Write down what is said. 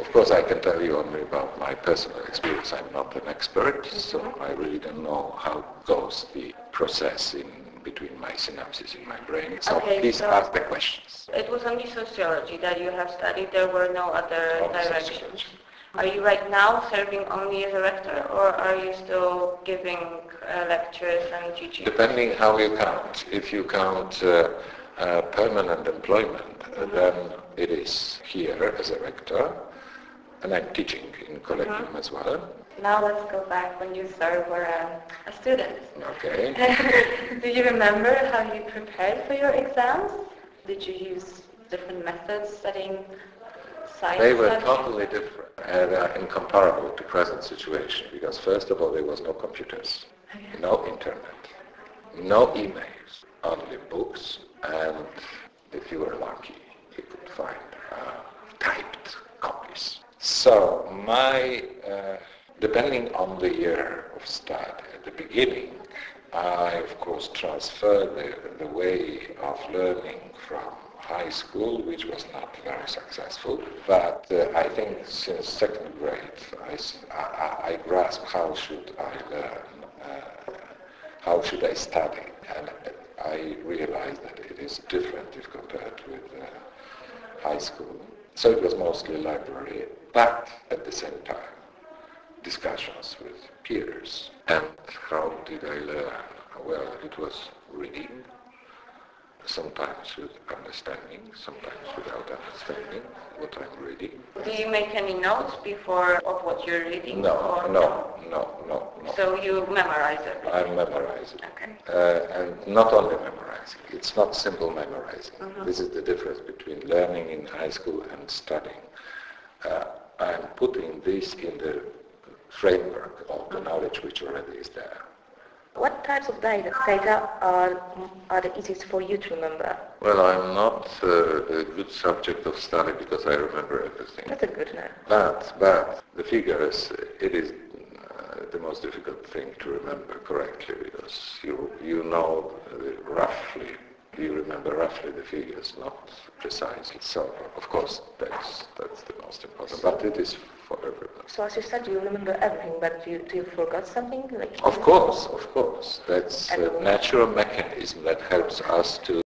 Of course, I can tell you only about my personal experience. I'm not an expert, so I really don't know how goes the process in between my synapses in my brain. So please ask the questions. It was only sociology that you have studied. There were no other directions. Sociology. Are you right now serving only as a rector, or are you still giving lectures and teaching? Depending how you count. If you count permanent employment, then it is here as a rector, and I'm teaching in Collegium as well. Now let's go back when you were a student. Okay. Do you remember how you prepared for your exams? Did you use different methods, studying science? They were totally different and incomparable to present situation, because first of all there was no computers, no internet, no emails, only books, and if you were lucky you could find typed copies. So depending on the year of study, at the beginning I of course transferred the way of learning from high school, which was not very successful, but I think since second grade I grasped how should I learn, how should I study, and I realized that it is different if compared with high school. So it was mostly library, but at the same time discussions with peers. And how did I learn? Well, it was reading, sometimes with understanding, sometimes without understanding what I'm reading. Do you make any notes before of what you're reading? No. So you memorize it? I memorize it. Okay. And not only memorizing. It's not simple memorizing. This is the difference between learning in high school and studying. I'm putting this in the framework of the knowledge which already is there. What types of data are the easiest for you to remember? Well, I'm not a good subject of study because I remember everything. That's a good note. But the figures, it is the most difficult thing to remember correctly, because you know roughly, you remember roughly the figures, not precisely. So, of course, that's the most important. But it is for everyone. So as you said, you remember everything, but do you forgot something? Of course. That's a natural mechanism that helps us to